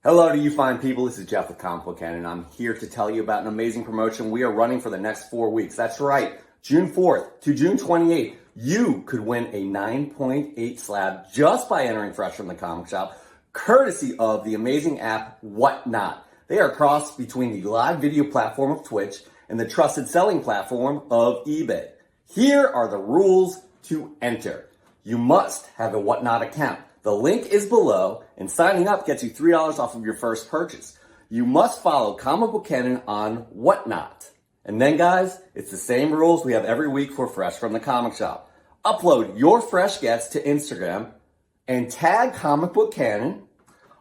Hello to you fine people, this is Jeff with Comic Book Canon, and I'm here to tell you about an amazing promotion we are running for the next 4 weeks. That's right, June 4th to June 28th, you could win a 9.8 slab just by entering Fresh from the Comic Shop, courtesy of the amazing app Whatnot. They are a cross between the live video platform of Twitch and the trusted selling platform of eBay. Here are the rules to enter. You must have a Whatnot account. The link is below, and signing up gets you $3 off of your first purchase. You must follow Comic Book Canon on Whatnot. And then, guys, it's the same rules we have every week for Fresh from the Comic Shop. Upload your fresh gets to Instagram and tag Comic Book Canon,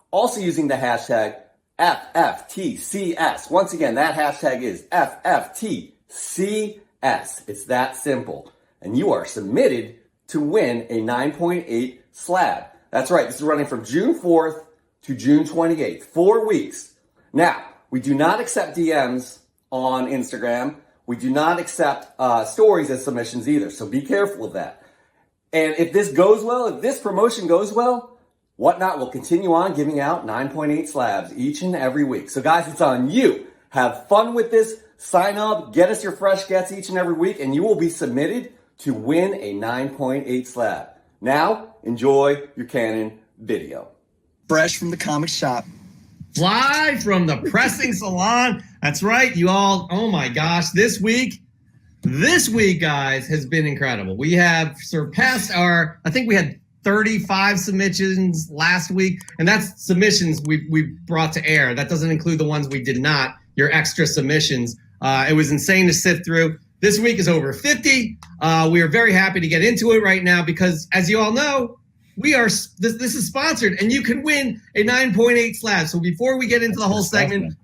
also using the hashtag FFTCS. Once again, that hashtag is FFTCS. It's that simple. And you are submitted to win a 9.8 slab. That's right, this is running from June 4th to June 28th, 4 weeks. Now, we do not accept DMs on Instagram. We do not accept stories as submissions either, so be careful of that. And if this goes well, if this promotion goes well, Whatnot will continue on giving out 9.8 slabs each and every week. So guys, it's on you. Have fun with this. Sign up, get us your fresh gets each and every week, and you will be submitted to win a 9.8 slab. Now, enjoy your Canon video. Fresh from the comic shop. Live from the pressing salon. That's right, you all. Oh my gosh, this week, guys, has been incredible. We have surpassed I think we had 35 submissions last week, and that's submissions we brought to air. That doesn't include the ones we did not, your extra submissions. It was insane to sift through. This week is over 50. We are very happy to get into it right now because, as you all know, this is sponsored, and you can win a 9.8 slab. So before we get into the whole segment,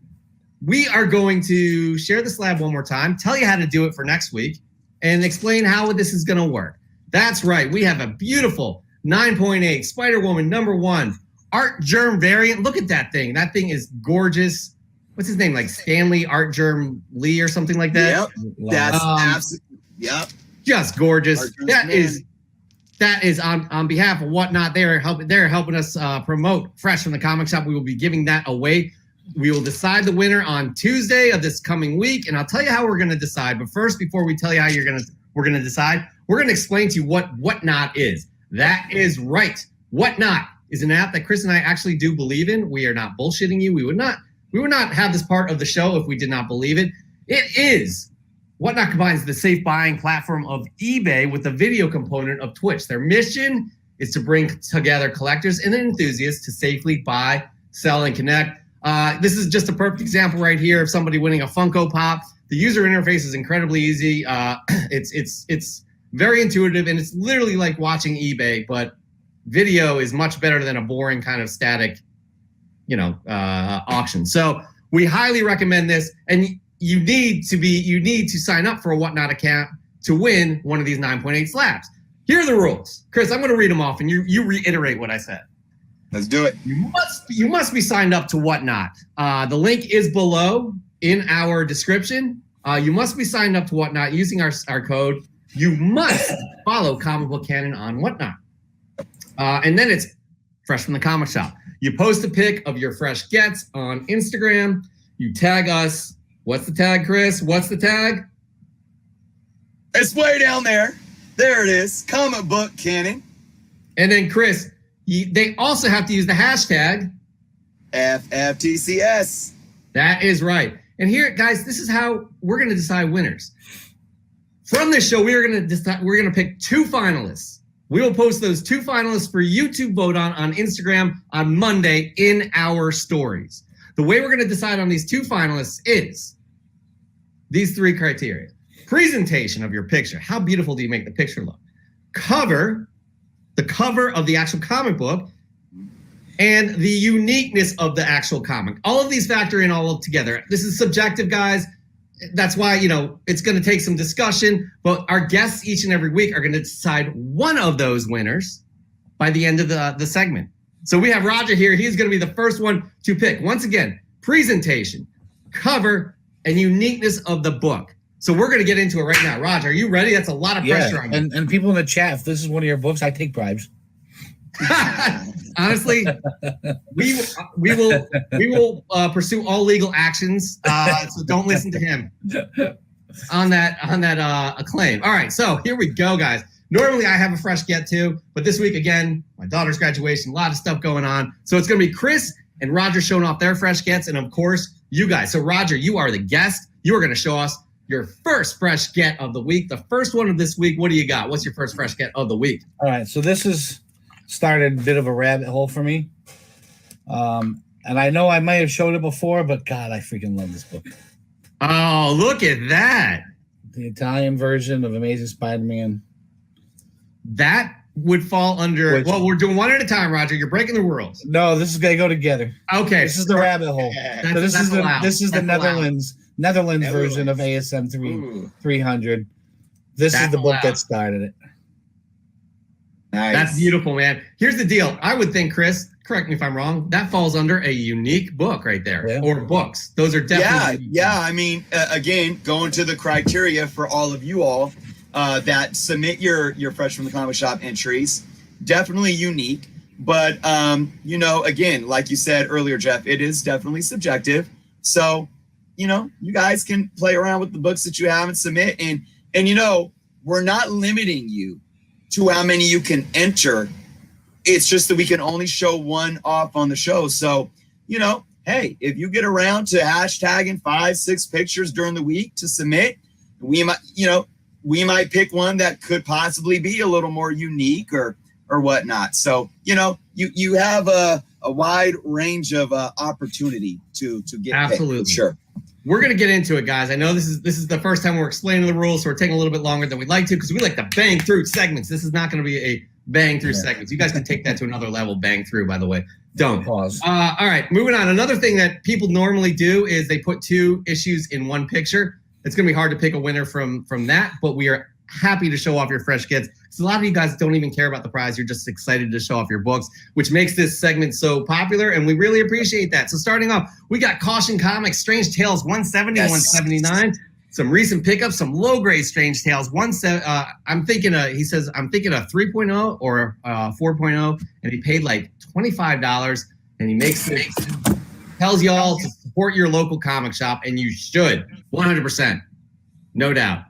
we are going to share the slab one more time, tell you how to do it for next week, and explain how this is going to work. That's right. We have a beautiful 9.8 Spider-Woman #1 Art Germ variant. Look at that thing. That thing is gorgeous. What's his name? Like Stanley Art Germ Lee or something like that? Yep. That's absolutely, yep. Just gorgeous. That is on behalf of Whatnot. They're helping us promote Fresh from the Comic Shop. We will be giving that away. We will decide the winner on Tuesday of this coming week, and I'll tell you how we're going to decide. But first, before we tell you how we're going to decide, we're going to explain to you what Whatnot is. That is right. Whatnot is an app that Chris and I actually do believe in. We are not bullshitting you. We would not have this part of the show if we did not believe it. It is Whatnot combines the safe buying platform of eBay with the video component of Twitch. Their mission is to bring together collectors and enthusiasts to safely buy, sell, and connect. This is just a perfect example right here of somebody winning a Funko Pop. The user interface is incredibly easy. It's very intuitive, and it's literally like watching eBay, but video is much better than a boring kind of static auction. So we highly recommend this, and you need to sign up for a Whatnot account to win one of these 9.8 slabs. Here are the rules. Chris, I'm going to read them off, and you reiterate what I said. Let's do it. You must be signed up to Whatnot. The link is below in our description. You must be signed up to Whatnot using our code. You must follow Comic Book Canon on Whatnot. And then it's Fresh from the Comic Shop. You post a pic of your fresh gets on Instagram. You tag us. What's the tag, Chris? What's the tag? It's way down there. There it is. Comic Book Canon. And then, Chris, they also have to use the hashtag FFTCS. That is right. And here, guys, this is how we're going to decide winners. From this show, we're going to pick 2 finalists. We will post those 2 finalists for you to vote on Instagram on Monday in our stories. The way we're going to decide on these 2 finalists is these 3 criteria. Presentation of your picture. How beautiful do you make the picture look? The cover of the actual comic book, and the uniqueness of the actual comic. All of these factor in all together. This is subjective, guys. That's why, it's going to take some discussion, but our guests each and every week are going to decide one of those winners by the end of the segment. So we have Roger here. He's going to be the first one to pick. Once again, presentation, cover, and uniqueness of the book. So we're going to get into it right now. Roger, are you ready? That's a lot of pressure on you. And people in the chat, if this is one of your books, I take bribes. Honestly, we will pursue all legal actions. So don't listen to him on that acclaim. All right, so here we go, guys. Normally I have a fresh get to, but this week again, my daughter's graduation, a lot of stuff going on. So it's going to be Chris and Roger showing off their fresh gets, and of course you guys. So Roger, you are the guest. You are going to show us your first fresh get of the week, the first one of this week. What do you got? What's your first fresh get of the week? All right, so this has started a bit of a rabbit hole for me. And I know I might have showed it before, but God, I freaking love this book. Oh, look at that. The Italian version of Amazing Spider-Man. That would fall under, well, we're doing one at a time, Roger. You're breaking the rules. No, this is going to go together. Okay. This is the rabbit hole. So this is the Netherlands version of ASM 300. This is the book that started it. Nice. That's beautiful, man. Here's the deal. I would think, Chris, correct me if I'm wrong, that falls under a unique book right there, or books. Those are definitely. Yeah. I mean, again, going to the criteria for all of you all that submit your Fresh from the Comic Shop entries, definitely unique. But, again, like you said earlier, Jeff, it is definitely subjective. So, you guys can play around with the books that you have and submit. And we're not limiting you to how many you can enter. It's just that we can only show one off on the show. So, hey, if you get around to hashtagging 5-6 pictures during the week to submit, we might pick one that could possibly be a little more unique or whatnot. So, you have a wide range of opportunity to get absolutely picked, for sure. We're going to get into it, guys. I know this is the first time we're explaining the rules, so we're taking a little bit longer than we'd like to because we like to bang through segments. This is not going to be a bang through segments. You guys can take that to another level, bang through, by the way. Don't. Pause. All right, moving on. Another thing that people normally do is they put 2 issues in one picture. It's going to be hard to pick a winner from that, but we are happy to show off your fresh gets. So a lot of you guys don't even care about the prize. You're just excited to show off your books, which makes this segment so popular, and we really appreciate that. So starting off, we got Caution Comics, Strange Tales 170, 179. Some recent pickups, some low-grade Strange Tales. I'm thinking a 3.0 or 4.0, and he paid like $25, and he makes it. Tells y'all to support your local comic shop, and you should, 100%, no doubt.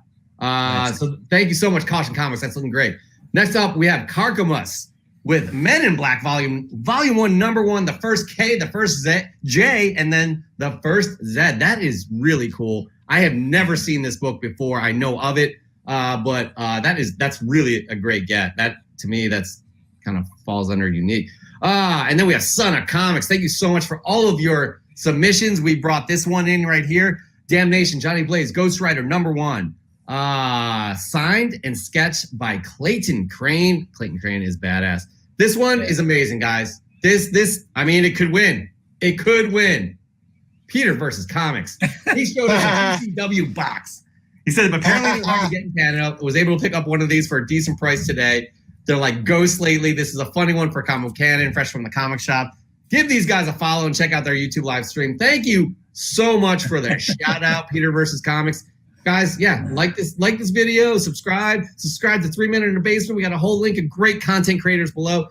So thank you so much, Caution Comics. That's looking great. Next up, we have Carcamus with Men in Black Volume 1, number 1, the first K, the first J, and then the first Z. That is really cool. I have never seen this book before. I know of it, but that's really a great get. That, to me, that's kind of falls under unique. And then we have Son of Comics. Thank you so much for all of your submissions. We brought this one in right here. Damnation, Johnny Blaze, Ghost Rider, number 1. Signed and sketched by Clayton Crane. Clayton Crane is badass. This one is amazing, guys. It could win. It could win. Peter versus Comics. He showed us a PCW box. He said, apparently they're hard to get in Canada. Was able to pick up one of these for a decent price today. They're like ghosts lately. This is a funny one for Comic Canon, fresh from the comic shop. Give these guys a follow and check out their YouTube live stream. Thank you so much for their shout out, Peter versus Comics. Guys, like this video, subscribe to 3 Minute in the Basement. We got a whole link of great content creators below.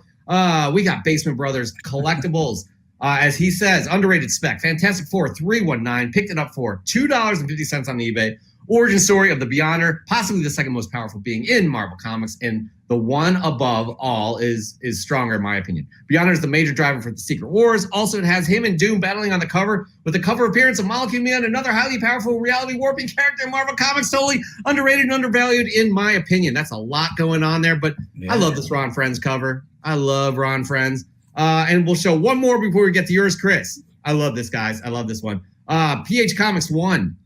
We got Basement Brothers Collectibles. As he says, underrated spec, Fantastic Four 319, picked it up for $2.50 on eBay. Origin story of the Beyonder, possibly the second most powerful being in Marvel Comics, and the one above all is stronger in my opinion. Beyonder is the major driver for the Secret Wars. Also, it has him and Doom battling on the cover with the cover appearance of Molecule Man, another highly powerful reality warping character in Marvel Comics, totally underrated and undervalued in my opinion. That's a lot going on there, but I love this Ron Friends cover. I love Ron Friends. And we'll show one more before we get to yours, Chris. I love this, guys. I love this one. PH Comics 1.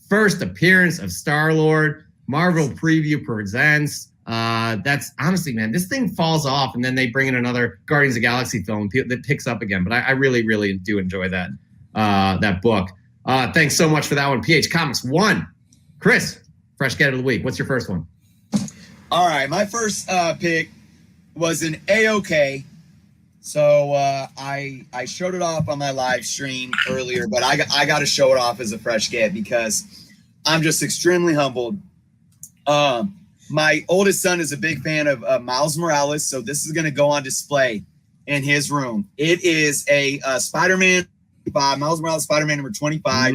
First appearance of Star-Lord. Marvel Preview presents. That's honestly, man, this thing falls off, and then they bring in another Guardians of the Galaxy film that picks up again. But I really, really do enjoy that book. Thanks so much for that one. PH Comics 1. Chris, fresh get of the week. What's your first one? All right, my first pick was an A-OK. So I showed it off on my live stream earlier, but I got to show it off as a fresh get because I'm just extremely humbled. My oldest son is a big fan of Miles Morales, so this is going to go on display in his room. It is a Spider-Man by Miles Morales, Spider-Man number 25,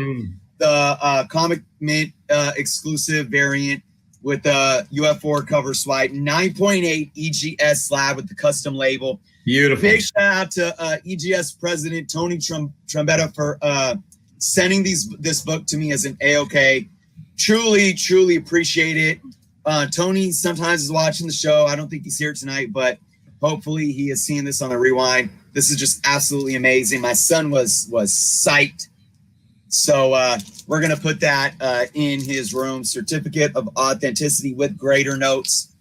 the Comic Mint exclusive variant with the UF4 cover swipe, 9.8 EGS slab with the custom label. Beautiful. Big shout out to EGS president Tony Trombetta for sending this book to me as an AOK. Truly appreciate it. Tony sometimes is watching the show. I don't think he's here tonight, but hopefully he is seeing this on the rewind. This is just absolutely amazing. My son was psyched. So we're going to put that in his room. Certificate of authenticity with grader notes.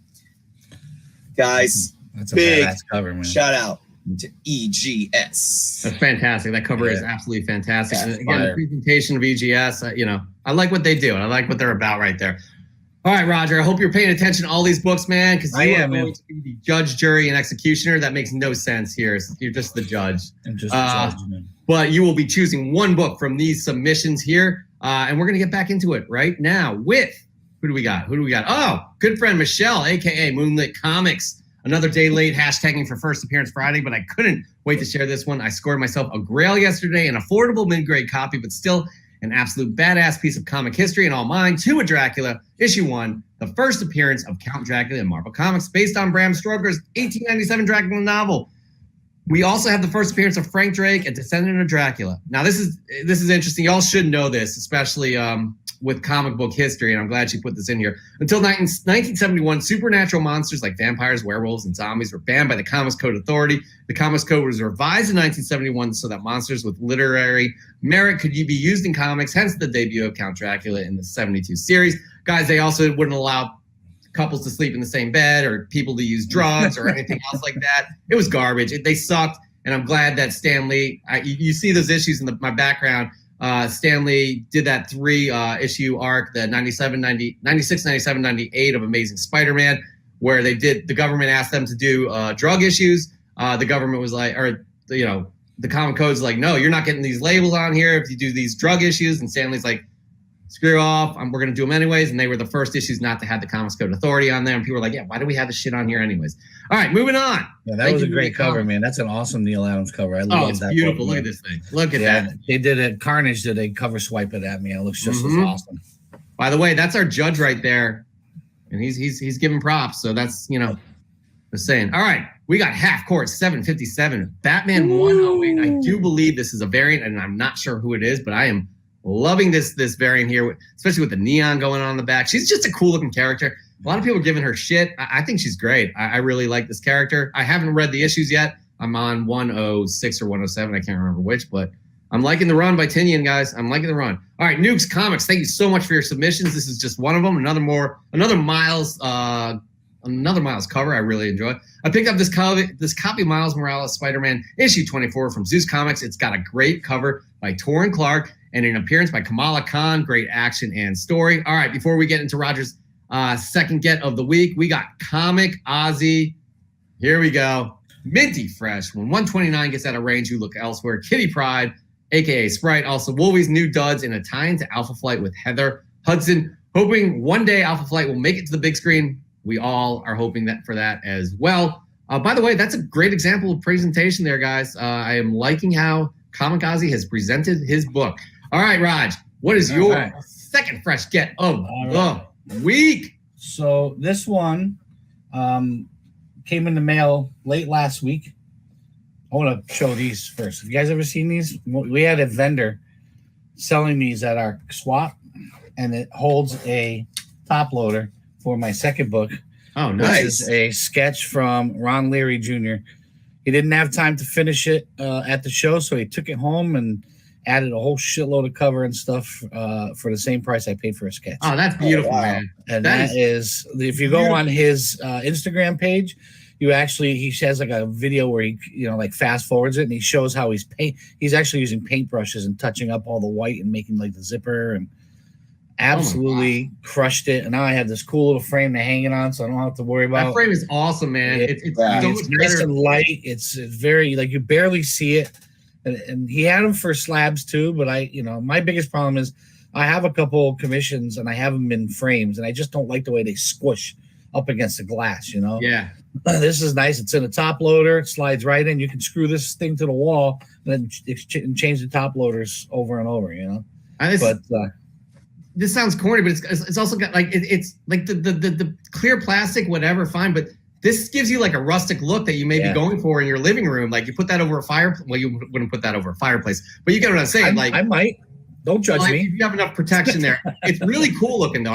Guys, that's a big badass cover, man. Shout out to EGS. That's fantastic. That cover is absolutely fantastic. And again, the presentation of EGS, I like what they do. And I like what they're about right there. All right, Roger, I hope you're paying attention to all these books, man, because you are going to be the judge, jury, and executioner. That makes no sense here. You're just the judge. I'm just the judge, man. But you will be choosing one book from these submissions here, and we're going to get back into it right now with, who do we got? Oh, good friend Michelle, a.k.a. Moonlit Comics. Another day late, hashtagging for first appearance Friday, but I couldn't wait to share this one. I scored myself a Grail yesterday, an affordable mid-grade copy, but still an absolute badass piece of comic history and all mine. To a Dracula, issue 1, the first appearance of Count Dracula in Marvel Comics, based on Bram Stoker's 1897 Dracula novel. We also have the first appearance of Frank Drake, a descendant of Dracula. Now, this is interesting. Y'all should know this, especially with comic book history, and I'm glad she put this in here. Until 1971, supernatural monsters like vampires, werewolves, and zombies were banned by the Comics Code Authority. The Comics Code was revised in 1971 so that monsters with literary merit could be used in comics, hence the debut of Count Dracula in the 72 series. Guys, they also wouldn't allow couples to sleep in the same bed or people to use drugs or anything else like that. It was garbage. They sucked, and I'm glad that Stan Lee, you see those issues in my background. Stan Lee did that 3-issue arc, the 96, 97, 98 of Amazing Spider-Man, where the government asked them to do drug issues. The government was like, the comic code's like, no, you're not getting these labels on here if you do these drug issues. And Stan Lee's like, screw off, we're going to do them anyways. And they were the first issues not to have the Comics Code Authority on there. And people were like, yeah, why do we have this shit on here anyways? All right, moving on. Yeah, that was a great cover, man. That's an awesome Neil Adams cover. I love that. Beautiful. Book, look at this thing. Look at that. They did it. Carnage did a cover swipe it at me. It looks just as awesome. By the way, that's our judge right there. And he's giving props. So that's, the saying. All right, we got Half Court 757, Batman 108. I do believe this is a variant, and I'm not sure who it is, but I am loving this variant here, especially with the neon going on in the back. She's just a cool looking character. A lot of people are giving her shit. I think she's great. I really like this character. I haven't read the issues yet. I'm on 106 or 107. I can't remember which, but I'm liking the run by Tinian, guys. I'm liking the run. All right, Nukes Comics. Thank you so much for your submissions. This is just one of them. Another Miles cover I really enjoy. I picked up this copy of Miles Morales Spider-Man issue 24 from Zeus Comics. It's got a great cover by Torrin Clark and an appearance by Kamala Khan. Great action and story. All right, before we get into Roger's second get of the week, we got Comic Ozzy. Here we go. Minty fresh. When 129 gets out of range, you look elsewhere. Kitty Pryde, a.k.a. Sprite. Also, Wolvie's new duds in a tie-in to Alpha Flight with Heather Hudson. Hoping one day Alpha Flight will make it to the big screen. We all are hoping for that as well. By the way, that's a great example of presentation there, guys. I am liking how Comic Ozzy has presented his book. All right, Raj, what is your second fresh get of the week? So this one came in the mail late last week. I want to show these first. Have you guys ever seen these? We had a vendor selling these at our swap, and it holds a top loader for my second book. Oh, nice. This is a sketch from Ron Leary Jr. He didn't have time to finish it at the show, so he took it home and added a whole shitload of cover and stuff for the same price I paid for a sketch. Oh, that's beautiful, man. And that is if you go on his Instagram page, he has like a video where he like fast forwards it and he shows how he's actually using paintbrushes and touching up all the white and making like the zipper and absolutely crushed it. And now I have this cool little frame to hang it on, so I don't have to worry about. That frame is awesome, man. It's nice and light. It's very you barely see it. And he had them for slabs too, but my biggest problem is I have a couple commissions and I have them in frames, and I just don't like the way they squish up against the glass, you know? Yeah. This is nice. It's in a top loader. It slides right in. You can screw this thing to the wall and then change the top loaders over and over, you know? This sounds corny, but it's also got like it's like the clear plastic, whatever, fine. But this gives you like a rustic look that you may be going for in your living room. Like you put that over a fire. Well, you wouldn't put that over a fireplace, but you get what I'm saying. I might. Don't judge me. If you have enough protection there, it's really cool looking though.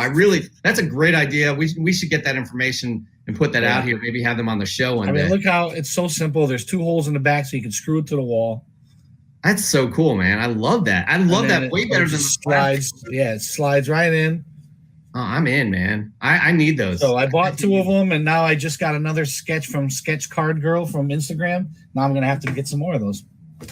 That's a great idea. We should get that information and put that out here. Maybe have them on the show one day. Look how it's so simple. There's 2 holes in the back, so you can screw it to the wall. That's so cool, man. I love that. I love that way better than the slides. Yeah, it slides right in. Oh, I'm in, man. I need those. So I bought 2 of them, and now I just got another sketch from Sketch Card Girl from Instagram. Now I'm gonna have to get some more of those.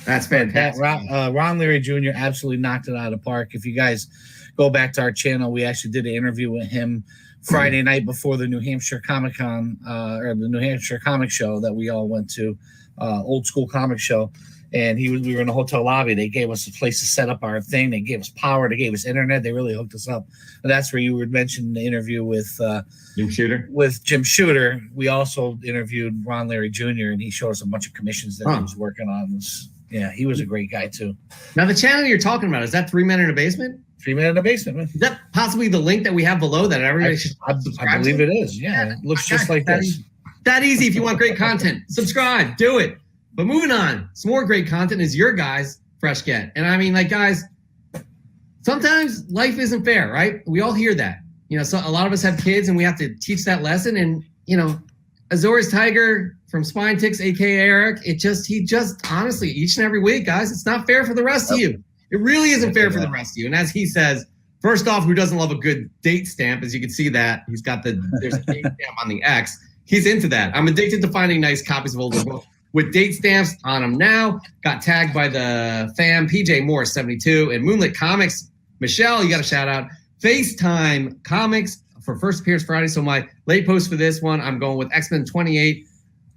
That's fantastic. Ron Leary Jr. absolutely knocked it out of the park. If you guys go back to our channel, we actually did an interview with him Friday night before the New Hampshire Comic Con or the New Hampshire Comic Show that we all went to, old school comic show. And we were in the hotel lobby. They gave us a place to set up our thing. They gave us power. They gave us internet. They really hooked us up. And that's where you would mention the interview with Jim Shooter. With Jim Shooter. We also interviewed Ron Leary Jr. and he showed us a bunch of commissions that he was working on. Yeah, he was a great guy too. Now the channel you're talking about, is that 3 Men in a Basement? 3 Men in a Basement, man. Is that possibly the link that we have below that everybody should I believe it is. Yeah, it looks just like this. That easy. If you want great content, subscribe. Do it. But moving on, some more great content is your guys' Fresh Get. And I mean, like, guys, sometimes life isn't fair, right? We all hear that. You know, so a lot of us have kids and we have to teach that lesson. And, you know, Azores Tiger from Spine Ticks, a.k.a. Eric, he just honestly, each and every week, guys, it's not fair for the rest of you. It really isn't fair for the rest of you. And as he says, first off, who doesn't love a good date stamp? As you can see that, he's got there's a date stamp on the X. He's into that. I'm addicted to finding nice copies of older books with date stamps on them now. Got tagged by the fam, PJ Morris 72, and Moonlit Comics. Michelle, you got a shout out. FaceTime Comics for first appearance Friday. So my late post for this one, I'm going with X-Men 28.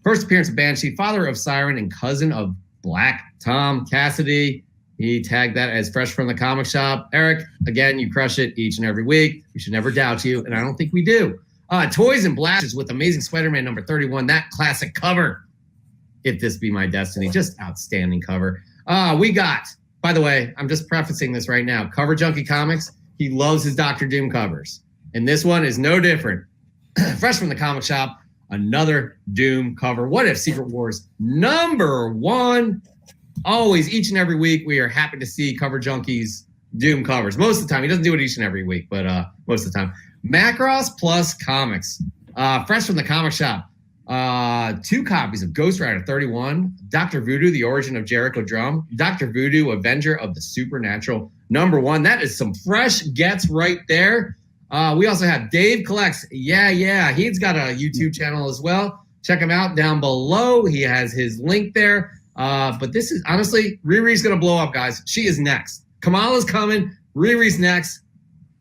First appearance of Banshee, father of Siren, and cousin of Black Tom Cassidy. He tagged that as fresh from the comic shop. Eric, again, you crush it each and every week. We should never doubt you, and I don't think we do. Toys and Blasts with Amazing Spider-Man number 31. That classic cover. If This Be My Destiny. Just outstanding cover. We got, by the way, I'm just prefacing this right now. Cover Junkie Comics, he loves his Dr. Doom covers. And this one is no different. Fresh from the comic shop, another Doom cover. What If Secret Wars #1. Always, each and every week, we are happy to see Cover Junkie's Doom covers. Most of the time. He doesn't do it each and every week, but most of the time. Macross Plus Comics. Fresh from the comic shop. 2 copies of Ghost Rider 31, Dr. Voodoo, The Origin of Jericho Drum, Dr. Voodoo, Avenger of the Supernatural #1. That is some fresh gets right there. We also have Dave Collects. Yeah. He's got a YouTube channel as well. Check him out down below. He has his link there. But this is honestly, Riri's going to blow up, guys. She is next. Kamala's coming. Riri's next.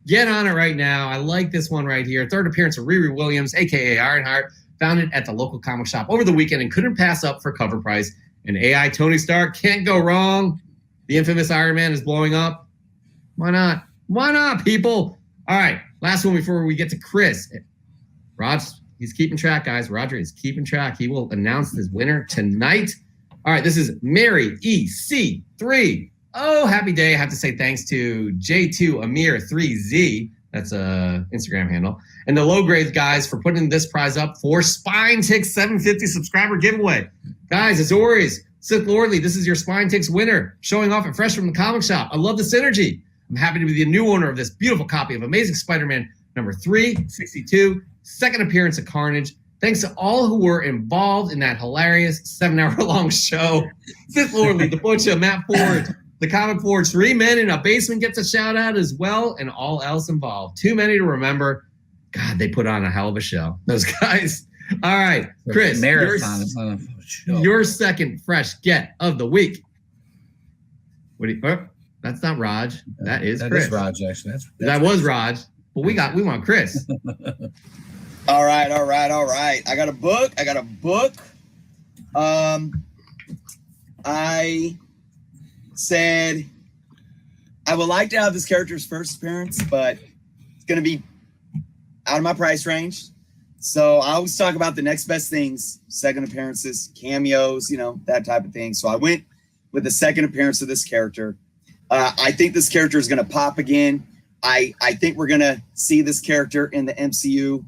Get on it right now. I like this one right here. Third appearance of Riri Williams, a.k.a. Ironheart. Found it at the local comic shop over the weekend and couldn't pass up for cover price. And AI Tony Stark can't go wrong. The infamous Iron Man is blowing up. Why not? Why not, people? All right, last one before we get to Chris. Rod, he's keeping track, guys. Roger is keeping track. He will announce his winner tonight. All right, this is Mary EC3. Oh, happy day. I have to say thanks to J2 Amir 3Z. That's a Instagram handle. And the low grades guys for putting this prize up for Spine Ticks 750 subscriber giveaway. Guys, Azores, Sith Lordly, this is your Spine Ticks winner, showing off at Fresh from the Comic Shop. I love the synergy. I'm happy to be the new owner of this beautiful copy of Amazing Spider-Man number 362, second appearance of Carnage. Thanks to all who were involved in that hilarious 7-hour-long show. Sith Lordly, the Butcher, Matt Ford, the Comic Forge, 3 Men in a Basement gets a shout out as well, and all else involved. Too many to remember. God, they put on a hell of a show, those guys. All right, Chris, your second fresh get of the week. What do you? Oh, that's not Raj. That is Chris. That is Raj, actually. That was Raj. But we want Chris. All right. I got a book. I said I would like to have this character's first appearance, but it's going to be out of my price range. So I always talk about the next best things, second appearances, cameos, that type of thing. So I went with the second appearance of this character. I think this character is going to pop again. I think we're going to see this character in the MCU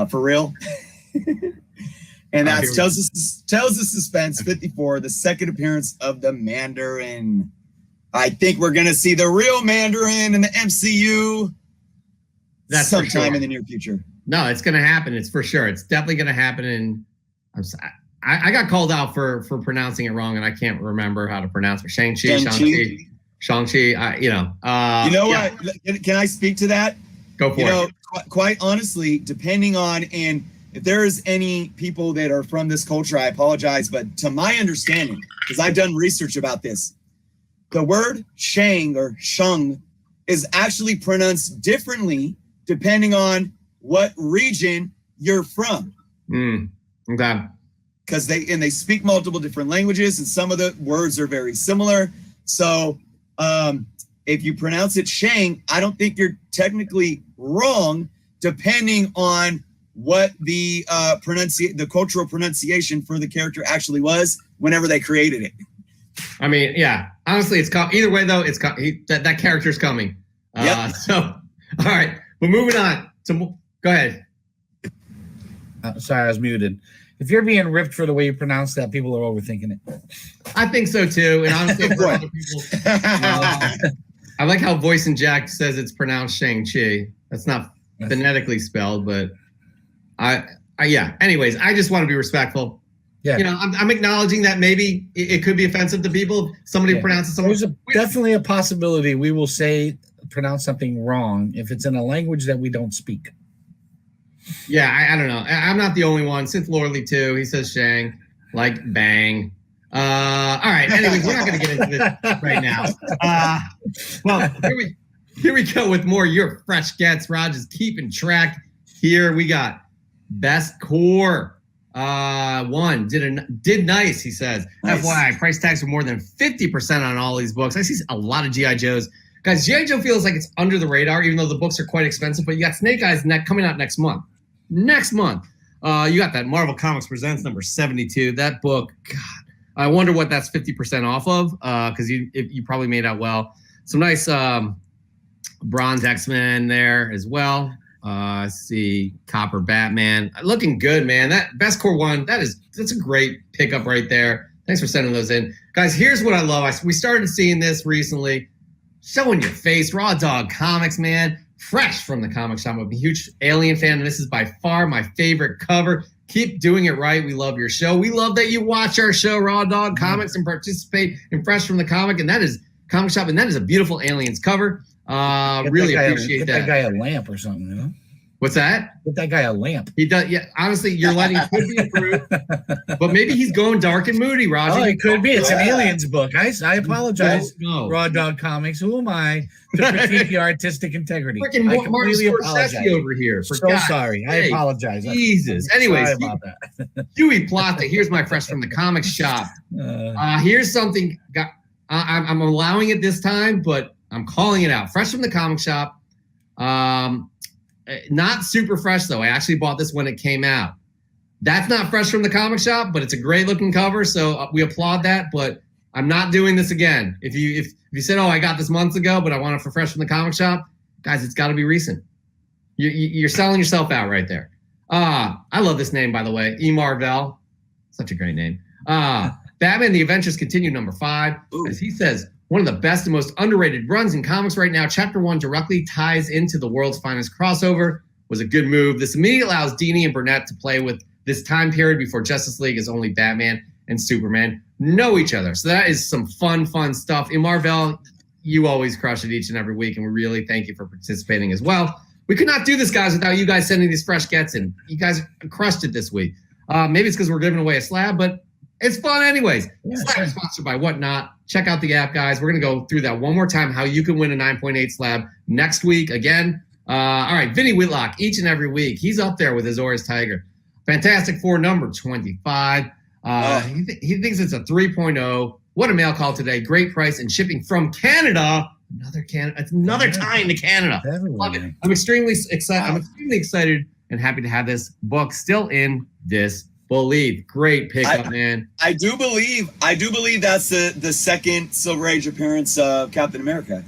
for real. And that tells the suspense. 54, the second appearance of the Mandarin. I think we're going to see the real Mandarin in the MCU sometime in the near future. No, it's going to happen. It's for sure. It's definitely going to happen. And I got called out for pronouncing it wrong, and I can't remember how to pronounce it. Shang-Chi. You know what? Can I speak to that? Go for it. Quite honestly, depending on, and if there's any people that are from this culture, I apologize. But to my understanding, because I've done research about this, the word Shang or Shang is actually pronounced differently depending on what region you're from. Okay. Because they speak multiple different languages, and some of the words are very similar. So if you pronounce it Shang, I don't think you're technically wrong, depending on what the cultural pronunciation for the character actually was whenever they created it. I mean, yeah. Honestly, it's either way though. It's that character's coming. Yep. So, all right, we're moving on. Go ahead. Sorry, I was muted. If you're being ripped for the way you pronounce that, people are overthinking it. I think so too. And honestly, for other people, I like how Voice and Jack says it's pronounced Shang-Chi. That's not phonetically spelled, but yeah. Anyways, I just want to be respectful. Yeah. I'm acknowledging that maybe it could be offensive to people. Somebody pronounces something. There's definitely a possibility we will pronounce something wrong if it's in a language that we don't speak. Yeah, I don't know. I'm not the only one. Synth Lordly too. He says Shang, like bang. All right. Anyways, we're not going to get into this right now. Well, here we go with more your fresh gets. Raj is keeping track. Here we got best core. One did nice. He says, nice. FYI, price tags are more than 50% on all these books. I see a lot of GI Joes. Guys, GI Joe feels like it's under the radar, even though the books are quite expensive. But you got Snake Eyes coming out next month. You got that Marvel Comics Presents number 72. That book, God, I wonder what that's 50% off of, because you probably made out well. Some nice bronze X-Men there as well. See Copper Batman looking good, man. That best core one, that's a great pickup right there. Thanks for sending those in, guys. Here's what I love. We started seeing this recently. Showing your face, Raw Dog Comics, man. Fresh from the comic shop. I'm a huge Alien fan, and this is by far my favorite cover. Keep doing it right. We love your show. We love that you watch our show, Raw Dog Comics, and participate in Fresh from the Comic, and that is comic shop, and that is a beautiful Aliens cover. Really appreciate that. Get that guy a lamp or something, What's that? Get that guy a lamp. He does. Yeah, honestly, your lighting could be improved, but maybe he's going dark and moody, Roger. Oh, it could be. It's an Aliens book. I apologize. No. Raw Dog Comics. Who am I to critique your artistic integrity? Freaking Martin Scorsese over here. Sorry. I apologize. Jesus. Anyways, sorry about that. Huey Plata. Here's my fresh from the comic shop. Here's something. I'm allowing it this time, but I'm calling it out. Fresh from the comic shop. Not super fresh though. I actually bought this when it came out. That's not fresh from the comic shop, but it's a great looking cover, so we applaud that. But I'm not doing this again. If you said, "Oh, I got this months ago, but I want it for fresh from the comic shop," guys, it's got to be recent. You're selling yourself out right there. I love this name, by the way, E. Marvell, such a great name. Batman: The Adventures Continue, number 5, as he says. One of the best and most underrated runs in comics right now. Chapter 1 directly ties into the world's finest crossover. Was a good move. This immediately allows Dini and Burnett to play with this time period before Justice League is only Batman and Superman know each other. So that is some fun stuff. In Marvel, you always crush it each and every week, and we really thank you for participating as well. We could not do this, guys, without you guys sending these fresh gets in. You guys crushed it this week. Maybe it's because we're giving away a slab, but it's fun anyways. Slab is sponsored by Whatnot. Check out the app, guys. We're going to go through that one more time, how you can win a 9.8 slab next week. Again, all right, Vinny Whitlock, each and every week. He's up there with Azores Tiger. Fantastic Four, number 25. He thinks it's a 3.0. What a mail call today. Great price and shipping from Canada. Another tie into Canada. Love it. I'm extremely excited. I'm extremely excited and happy to have this book still in disbelief. Great pickup, man. I do believe that's the second Silver Age appearance of Captain America.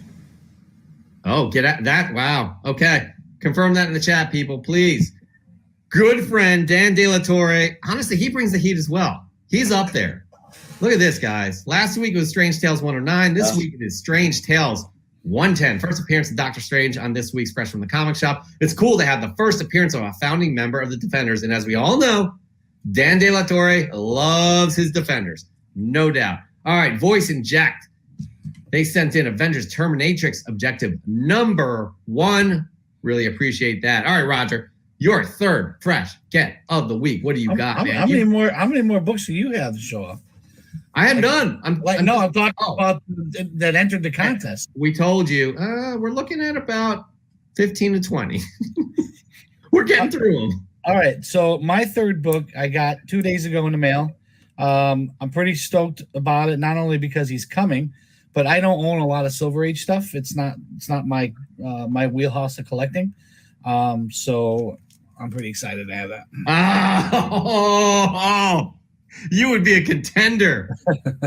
Oh, get at that. Wow. Okay. Confirm that in the chat, people, please. Good friend, Dan De La Torre. Honestly, he brings the heat as well. He's up there. Look at this, guys. Last week it was Strange Tales 109. This week it is Strange Tales 110. First appearance of Doctor Strange on this week's Fresh from the Comic Shop. It's cool to have the first appearance of a founding member of the Defenders. And as we all know, Dan De La Torre loves his Defenders. No doubt. All right, Voice Inject. They sent in Avengers Terminatrix objective number 1. Really appreciate that. All right, Roger, your third fresh get of the week. What do you got, man? How many more books do you have to show up? I have none. I'm talking about that entered the contest. We told you we're looking at about 15 to 20. We're getting through them. All right. So my third book I got 2 days ago in the mail. I'm pretty stoked about it, not only because he's coming, but I don't own a lot of Silver Age stuff. It's not my my wheelhouse of collecting. So I'm pretty excited to have that. Oh. You would be a contender.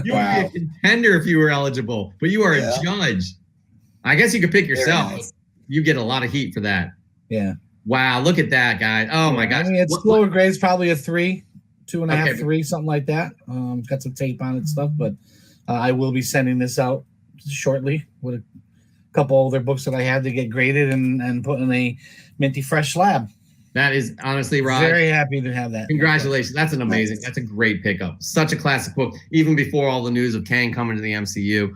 You would be a contender if you were eligible, but you are a judge. I guess you could pick yourself. Nice. You get a lot of heat for that. Yeah. Wow, look at that, guy. Oh my gosh. I mean, it's lower grades, probably a 3, 2.5, 3, something like that. Got some tape on it and stuff, but I will be sending this out shortly with a couple other books that I had to get graded and put in a minty fresh slab. That is honestly, Rod. Very happy to have that. Congratulations. That's an amazing, that's a great pickup. Such a classic book, even before all the news of Kang coming to the MCU.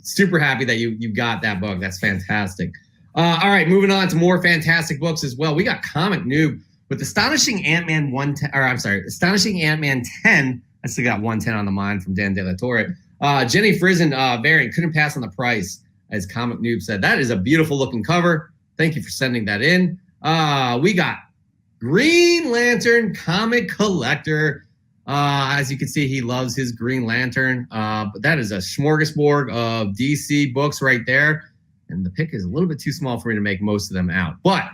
Super happy that you got that book. That's fantastic. All right, moving on to more fantastic books as well. We got Comic Noob with Astonishing Ant-Man 110, Astonishing Ant-Man 10. I still got 110 on the mind from Dan De La Torre. Jenny Frison variant couldn't pass on the price, as Comic Noob said. That is a beautiful looking cover. Thank you for sending that in. We got Green Lantern Comic Collector. As you can see, he loves his Green Lantern. But that is a smorgasbord of DC books right there. And the pick is a little bit too small for me to make most of them out. But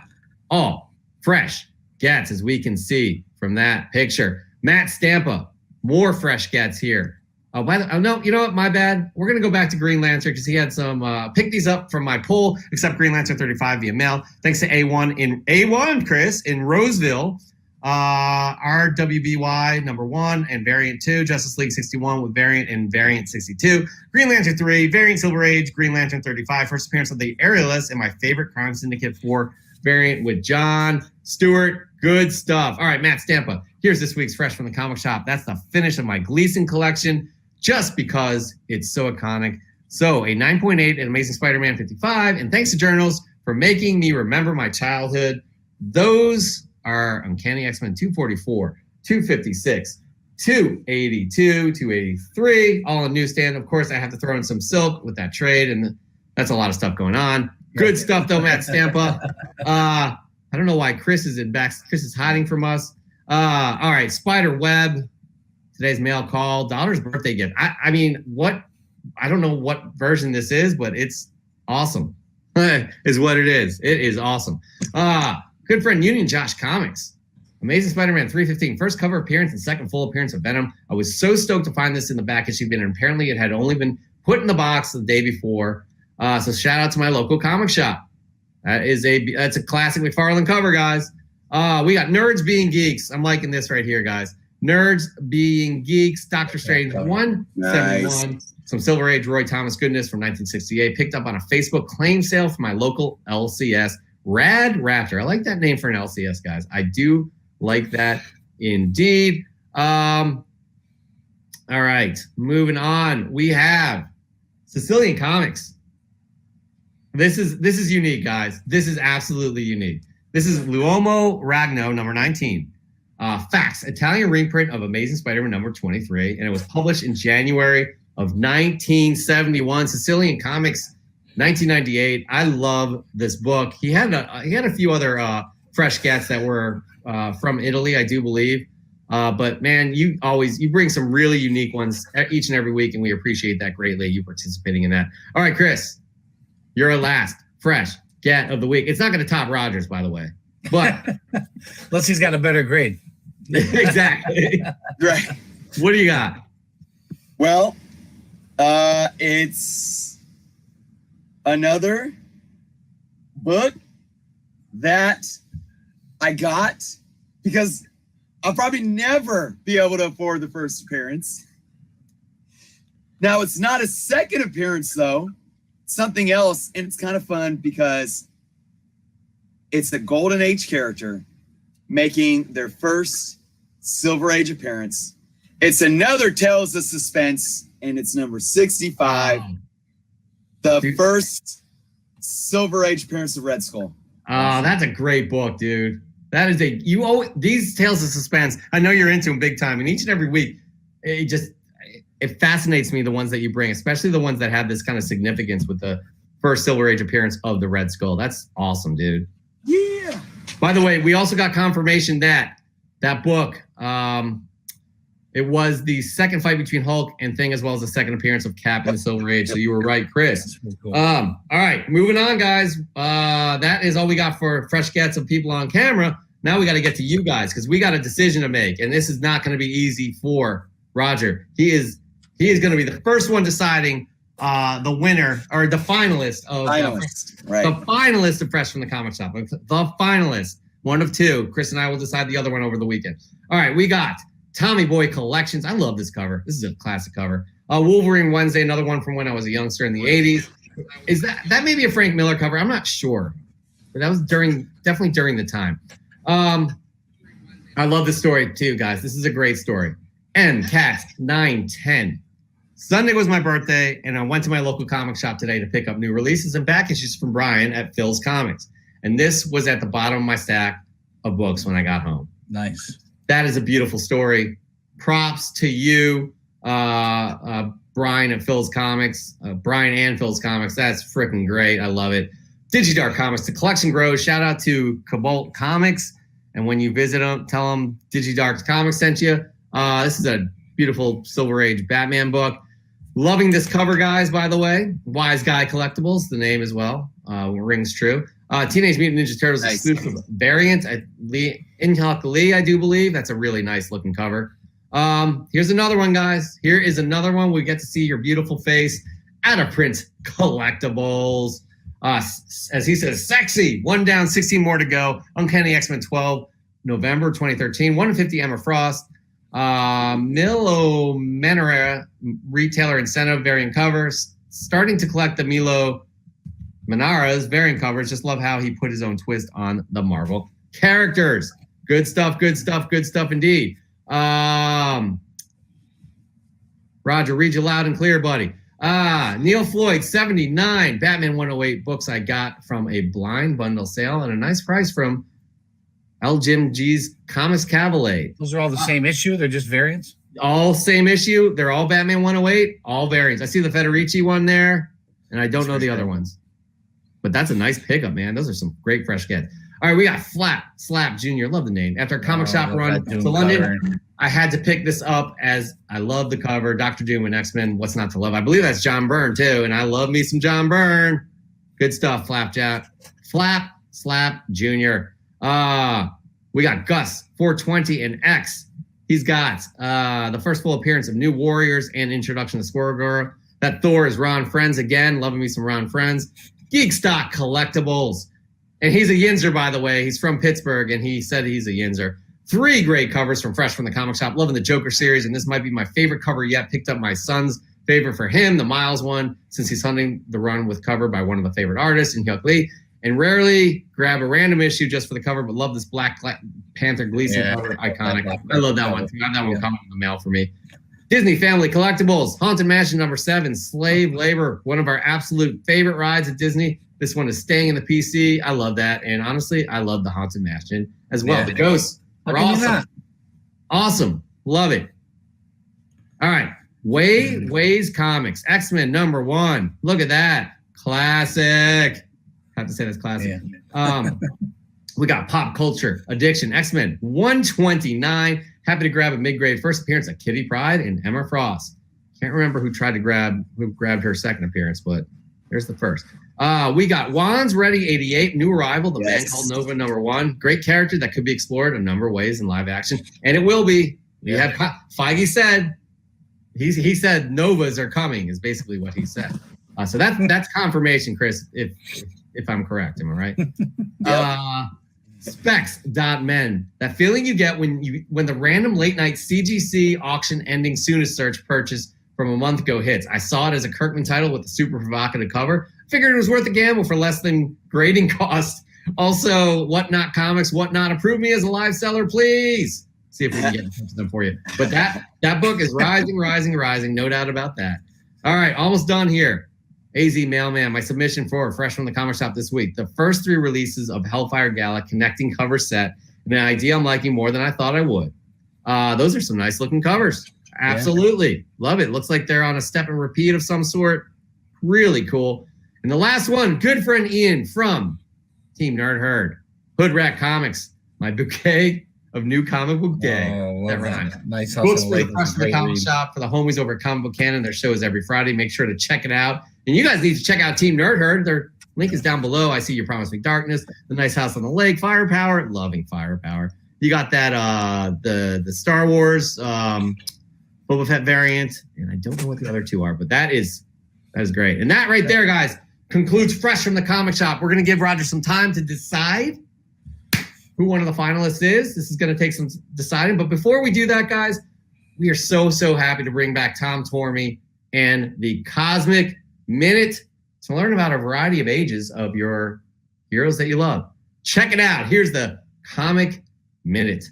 all fresh gets, as we can see from that picture. Matt Stampa, more fresh gets here. No, you know what? My bad. We're going to go back to Green Lantern because he had some, pick these up from my poll, except Green Lantern 35 via mail. Thanks to A1, Chris, in Roseville. RWBY number 1 and variant 2, Justice League 61 with variant and variant 62, Green Lantern 3, variant Silver Age, Green Lantern 35, first appearance of the Aerialist, and my favorite Crime Syndicate 4 variant with John Stewart. Good stuff. All right, Matt Stampa, here's this week's Fresh from the Comic Shop. That's the finish of my Gleason collection, just because it's so iconic. So a 9.8 in Amazing Spider-Man 55, and thanks to Journals for making me remember my childhood. Those are Uncanny X-Men 244, 256, 282, 283, all on newsstand. Of course, I have to throw in some Silk with that trade, and that's a lot of stuff going on. Good stuff, though, Matt Stampa. I don't know why Chris is in back. Chris is hiding from us. All right, Spider Web. Today's mail call. Daughter's birthday gift. I mean, what? I don't know what version this is, but it's awesome. Is what it is. It is awesome. Good friend Union Josh Comics. Amazing Spider-Man 315. First cover appearance and second full appearance of Venom. I was so stoked to find this in the back issue bin, and apparently it had only been put in the box the day before. So shout out to my local comic shop. That's a classic McFarlane cover, guys. We got Nerds Being Geeks. I'm liking this right here, guys. Nerds Being Geeks. Doctor Strange 171. Some Silver Age Roy Thomas goodness from 1968. Picked up on a Facebook claim sale from my local LCS. Rad Raptor. I like that name for an LCS, guys. I do like that indeed. All right, moving on. We have Sicilian Comics. This is unique, guys. This is absolutely unique. This is L'Uomo Ragno, number 19. Fax, Italian reprint of Amazing Spider-Man number 23, and it was published in January of 1971. Sicilian Comics, 1998. I love this book. He had a few other fresh gets that were from Italy, I do believe. But man, you bring some really unique ones each and every week, and we appreciate that greatly. You participating in that. All right, Chris, you're our last fresh get of the week. It's not going to top Rogers, by the way. But unless he's got a better grade. exactly. Right. What do you got? Well, it's another book that I got because I'll probably never be able to afford the first appearance. Now, it's not a second appearance, though. It's something else, and it's kind of fun because it's the Golden Age character making their first Silver Age appearance. It's another Tales of Suspense, and it's number 65. Wow. The first Silver Age appearance of Red Skull. Oh, that's a great book, dude. That is these Tales of Suspense. I know you're into them big time, and each and every week, it fascinates me, the ones that you bring, especially the ones that have this kind of significance with the first Silver Age appearance of the Red Skull. That's awesome, dude. Yeah. By the way, we also got confirmation that book, it was the second fight between Hulk and Thing, as well as the second appearance of Cap in the Silver Age. So you were right, Chris. Cool. All right, moving on, guys. That is all we got for fresh gets of people on camera. Now we got to get to you guys because we got a decision to make, and this is not going to be easy for Roger. He is going to be the first one deciding the winner or the finalist of the finalist of Fresh from the Comic Shop. The finalist, one of two. Chris and I will decide the other one over the weekend. All right, we got Tommy Boy Collections. I love this cover. This is a classic cover. Wolverine Wednesday, another one from when I was a youngster in the 80s. Is that may be a Frank Miller cover? I'm not sure, but that was definitely during the time. I love this story too, guys. This is a great story. Cat 910. Sunday was my birthday, and I went to my local comic shop today to pick up new releases and back issues from Brian at Phil's Comics. And this was at the bottom of my stack of books when I got home. Nice. That is a beautiful story. Props to you, Brian at Phil's Comics. Brian and Phil's Comics. That's freaking great. I love it. DigiDark Comics. The collection grows. Shout out to Cobalt Comics. And when you visit them, tell them DigiDark Comics sent you. This is a beautiful Silver Age Batman book. Loving this cover, guys, by the way. Wise Guy Collectibles, the name as well. Rings true. Teenage Mutant Ninja Turtles exclusive variant. Inhok Lee, I do believe. That's a really nice looking cover. Here's another one, guys. Here is another one. We get to see your beautiful face. Out of print collectibles. As he says, sexy. 1 down, 16 more to go. Uncanny X-Men 12, November 2013. 150 Emma Frost. Milo Manera retailer incentive variant covers. Starting to collect the Milo Manara's variant covers. Just love how he put his own twist on the Marvel characters. Good stuff, good stuff, good stuff indeed. Roger, read you loud and clear, buddy. Neil Floyd, 79 Batman 108 books I got from a blind bundle sale and a nice price from L. Jim G's Comics Cavalier. Those are all the same issue? They're just variants? All same issue. They're all Batman 108, all variants. I see the Federici one there, and I don't know the other ones. But that's a nice pickup, man. Those are some great fresh gets. All right, we got Slap Jr. Love the name. After a comic shop run to London, I had to pick this up as I love the cover. Dr. Doom and X-Men, what's not to love? I believe that's John Byrne, too, and I love me some John Byrne. Good stuff, Slap Jr. We got Gus 420 and X. He's got the first full appearance of New Warriors and introduction to Squirrel Girl. That Thor is Ron Friends again. Loving me some Ron Friends. Geek Stock Collectibles. And he's a Yinzer, by the way. He's from Pittsburgh, and he said he's a Yinzer. 3 great covers from Fresh from the Comic Shop. Loving the Joker series, and this might be my favorite cover yet. Picked up my son's favorite for him, the Miles one, since he's hunting the run with cover by one of the favorite artists, Inhyuk Lee. And rarely grab a random issue just for the cover, but love this Black Panther Gleason cover. Iconic. I love that one, too. I have that one coming in the mail for me. Disney Family Collectibles. Haunted Mansion number 7, Slave Labor. One of our absolute favorite rides at Disney. This one is staying in the PC. I love that. And honestly, I love the Haunted Mansion as well. Yeah. The ghosts are awesome. Awesome. Love it. All right. Ways Comics. X-Men number 1. Look at that. Classic. I have to say that's classic. Yeah. We got Pop Culture Addiction. X-Men 129. Happy to grab a mid-grade first appearance of Kitty Pryde and Emma Frost. Can't remember who grabbed her second appearance, but there's the first. We got Juan's Ready 88, new arrival, the man Yes. called Nova #1. Great character that could be explored a number of ways in live action, and it will be. We have Feige said he said Novas are coming is basically what he said. So that's confirmation, Chris. If I'm correct, am I right? Specs.men. That feeling you get when the random late night CGC auction ending soonest search purchase from a month ago hits. I saw it as a Kirkman title with a super provocative cover. Figured it was worth a gamble for less than grading cost. Also, Whatnot Comics, Whatnot, approve me as a live seller, please. See if we can get them for you. But that book is rising, no doubt about that. All right, almost done here. AZ Mailman, my submission for Fresh from the Comic Shop this week. The first 3 releases of Hellfire Gala connecting cover set, an idea I'm liking more than I thought I would. Those are some nice looking covers. Absolutely. Love it. Looks like they're on a step and repeat of some sort. Really cool. And the last one, good friend Ian from Team Nerd Herd, Hood Rat Comics, my bouquet of new comic book day. That rhymes. Nice Books hustle. for the Fresh from the Comic Shop for the homies over at Comic Book Cannon. Their show is every Friday. Make sure to check it out. And you guys need to check out Team Nerd Herd. Their link is down below. I See You Promise Me Darkness, The Nice House on the Lake, Firepower, loving Firepower. You got that the Star Wars Boba Fett variant, and I don't know what the other 2 are, but that is great. And that right there, guys, concludes Fresh from the Comic Shop. We're going to give Roger some time to decide who one of the finalists is. This is going to take some deciding. But before we do that, guys, we are so happy to bring back Tom Tormey and the Cosmic Minute to learn about a variety of ages of your heroes that you love. Check it out. Here's the Comic Minute.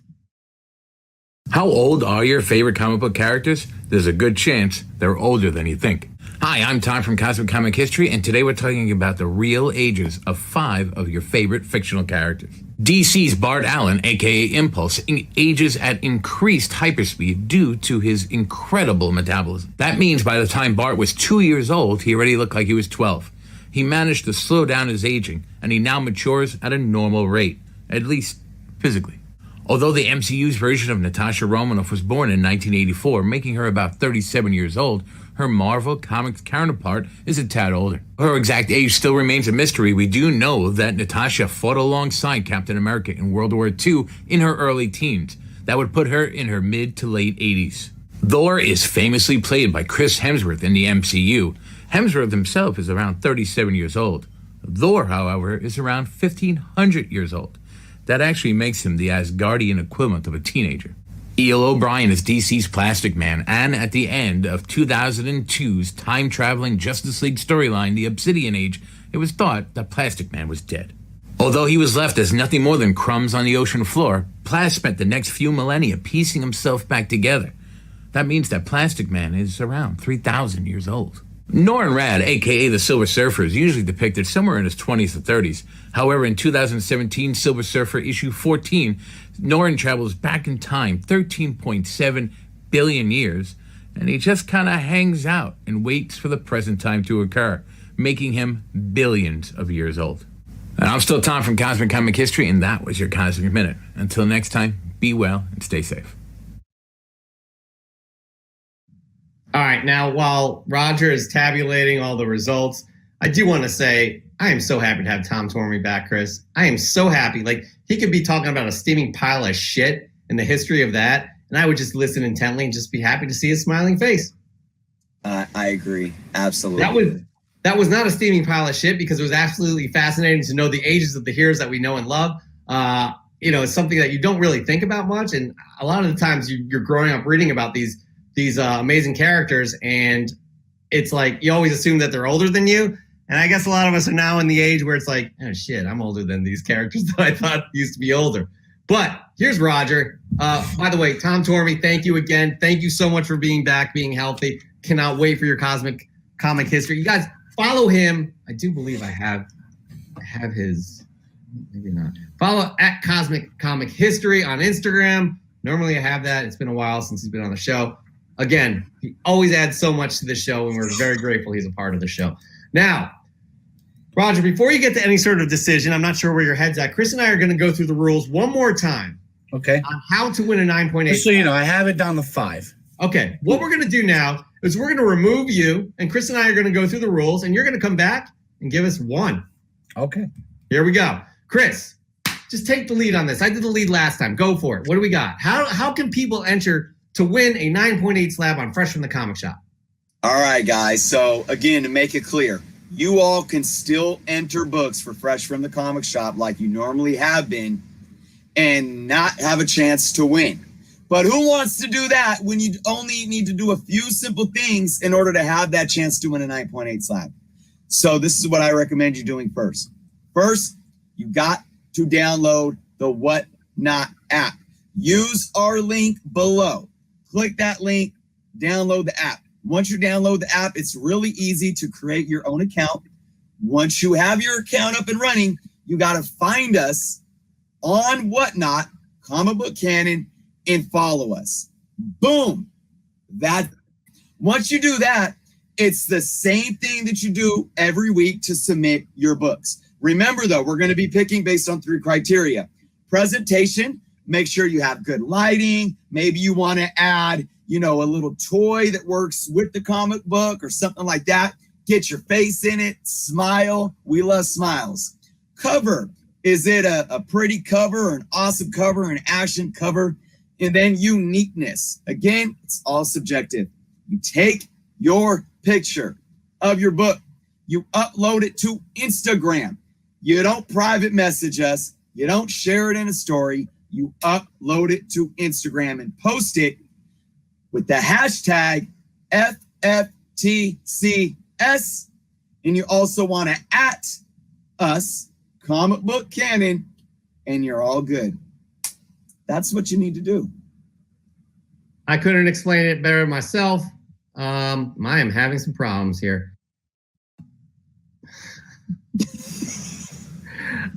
How old are your favorite comic book characters? There's a good chance they're older than you think. Hi, I'm Tom from Cosmic Comic History, and today we're talking about the real ages of 5 of your favorite fictional characters. DC's Bart Allen, aka Impulse, ages at increased hyperspeed due to his incredible metabolism. That means by the time Bart was 2 years old, he already looked like he was 12. He managed to slow down his aging, and he now matures at a normal rate, at least physically. Although the MCU's version of Natasha Romanov was born in 1984, making her about 37 years old, her Marvel Comics counterpart is a tad older. Her exact age still remains a mystery. We do know that Natasha fought alongside Captain America in World War II in her early teens. That would put her in her mid to late 80s. Thor is famously played by Chris Hemsworth in the MCU. Hemsworth himself is around 37 years old. Thor, however, is around 1,500 years old. That actually makes him the Asgardian equivalent of a teenager. E.L. O'Brien is DC's Plastic Man, and at the end of 2002's time-traveling Justice League storyline, The Obsidian Age, it was thought that Plastic Man was dead. Although he was left as nothing more than crumbs on the ocean floor, Plas spent the next few millennia piecing himself back together. That means that Plastic Man is around 3,000 years old. Norrin Radd, aka the Silver Surfer, is usually depicted somewhere in his 20s or 30s. However, in 2017 Silver Surfer issue 14, Norrin travels back in time 13.7 billion years, and he just kind of hangs out and waits for the present time to occur, making him billions of years old. And I'm still Tom from Cosmic Comic History, and that was your Cosmic Minute. Until next time, be well and stay safe. All right, now while Roger is tabulating all the results, I do want to say I am so happy to have Tom Tormey back, Chris. I am so happy. Like, he could be talking about a steaming pile of shit in the history of that, and I would just listen intently and just be happy to see his smiling face. I agree. Absolutely. That was not a steaming pile of shit, because it was absolutely fascinating to know the ages of the heroes that we know and love. It's something that you don't really think about much, and a lot of the times you're growing up reading about these amazing characters, and it's like you always assume that they're older than you. And I guess a lot of us are now in the age where it's like, oh shit, I'm older than these characters that I thought used to be older. But here's Roger. By the way, Tom Tormey, thank you again. Thank you so much for being back, being healthy. Cannot wait for your Cosmic Comic History. You guys follow him. I do believe I have his, maybe not. Follow at Cosmic Comic History on Instagram. Normally I have that. It's been a while since he's been on the show. Again, he always adds so much to the show, and we're very grateful he's a part of the show. Now, Roger, before you get to any sort of decision, I'm not sure where your head's at. Chris and I are going to go through the rules one more time. Okay. On how to win a 9.8. Just so you know, I have it down to 5. Okay. What we're going to do now is we're going to remove you, and Chris and I are going to go through the rules, and you're going to come back, and give us one. Okay. Here we go. Chris, just take the lead on this. I did the lead last time. Go for it. What do we got? How can people enter to win a 9.8 slab on Fresh from the Comic Shop? All right, guys. So again, to make it clear, you all can still enter books for Fresh from the Comic Shop like you normally have been and not have a chance to win. But who wants to do that when you only need to do a few simple things in order to have that chance to win a 9.8 slab? So this is what I recommend you doing first. First, you got to download the Whatnot app. Use our link below. Click that link, download the app. Once you download the app, it's really easy to create your own account. Once you have your account up and running, you got to find us on Whatnot, Comic Book Canon, and follow us. Boom. Once you do that, it's the same thing that you do every week to submit your books. Remember, though, we're going to be picking based on 3 criteria. Presentation, make sure you have good lighting. Maybe you want to add, a little toy that works with the comic book or something like that. Get your face in it. Smile. We love smiles. Cover. Is it a pretty cover or an awesome cover, an action cover? And then uniqueness. Again, it's all subjective. You take your picture of your book. You upload it to Instagram. You don't private message us. You don't share it in a story. You upload it to Instagram and post it with the hashtag FFTCS. And you also want to @ us, Comic Book Canon, and you're all good. That's what you need to do. I couldn't explain it better myself. I am having some problems here.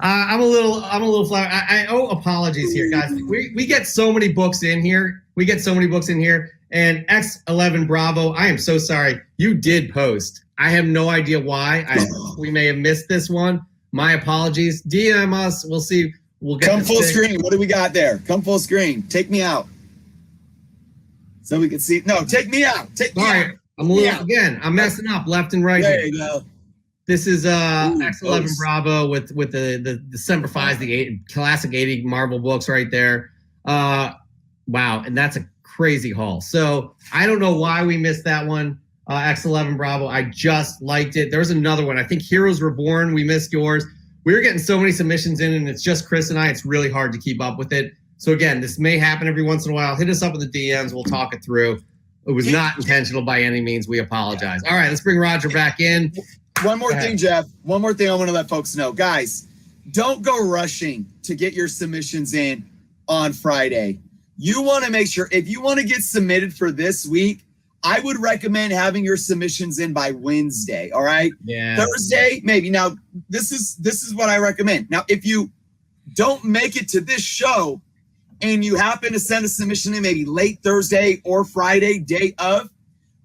I'm a little flat. I owe apologies here, guys. We get so many books in here. And X11 Bravo, I am so sorry. You did post. I have no idea why. We may have missed this one. My apologies. DM us. We'll see. We'll get Come full screen. What do we got there? Come full screen. Take me out. So we can see. No, take me out. Take me out. I'm messing up left and right. There you go. This is X11 Bravo with the December 5, the classic 80 Marvel books right there. Wow, and that's a crazy haul. So I don't know why we missed that one. X11 Bravo, I just liked it. There was another one. I think Heroes Reborn. We missed yours. We were getting so many submissions in, and it's just Chris and I. It's really hard to keep up with it. So again, this may happen every once in a while. Hit us up with the DMs. We'll talk it through. It was not intentional by any means. We apologize. All right, let's bring Roger back in. One more thing, Jeff. One more thing I want to let folks know. Guys, don't go rushing to get your submissions in on Friday. You want to make sure, if you want to get submitted for this week, I would recommend having your submissions in by Wednesday, all right? Yeah. Thursday, maybe. Now, this is what I recommend. Now, if you don't make it to this show and you happen to send a submission in maybe late Thursday or Friday, day of,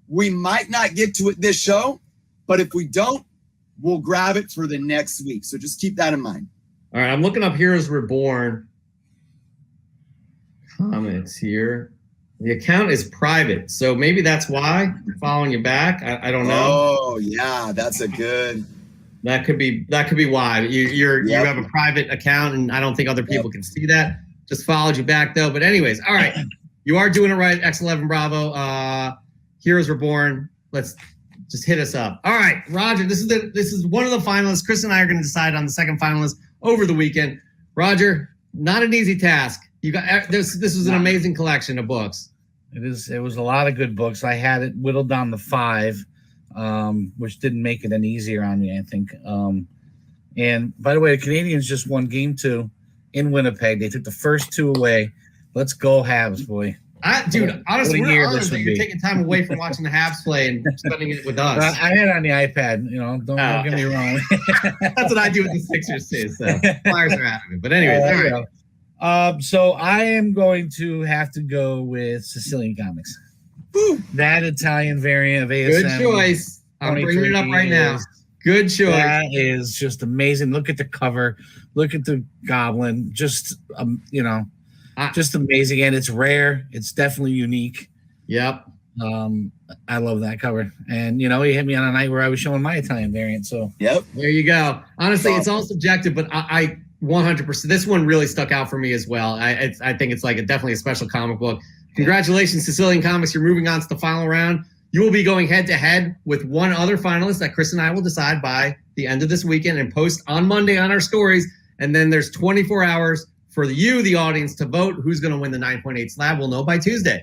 we might not get to it this show. But if we don't, we'll grab it for the next week. So just keep that in mind. All right, I'm looking up Heroes Reborn comments here. The account is private, so maybe that's why I'm following you back. I don't know. Oh yeah, that's a good. That could be why you have a private account, and I don't think other people can see that. Just followed you back though. But anyways, all right, you are doing it right. X11 Bravo, Heroes Reborn. Let's just hit us up. All right, Roger. This is one of the finalists. Chris and I are going to decide on the second finalist over the weekend. Roger, not an easy task. You got this. This was an amazing collection of books. It was a lot of good books. I had it whittled down to 5, which didn't make it any easier on me, I think. And by the way, the Canadians just won game 2 in Winnipeg. They took the first 2 away. Let's go Habs, boy. Dude, honestly, we're honored that you're be. taking time away from watching the Habs play and spending it with us. I had it on the iPad, don't get me wrong. That's what I do with the Sixers too. So Flyers are out of it. But anyways, all right. So I am going to have to go with Sicilian Comics. Woo. That Italian variant of ASM. Good choice. I'm bringing it up right now. Good choice. That is just amazing. Look at the cover. Look at the goblin. Just just amazing. And it's rare. It's definitely unique. Yep. I love that cover. And, he hit me on a night where I was showing my Italian variant. So, Yep. There you go. Honestly, it's all subjective, but I 100%. This one really stuck out for me as well. I think it's definitely a special comic book. Congratulations, Sicilian Comics. You're moving on to the final round. You will be going head-to-head with one other finalist that Chris and I will decide by the end of this weekend and post on Monday on our stories. And then there's 24 hours for you, the audience, to vote who's going to win the 9.8 slab. We'll know by Tuesday.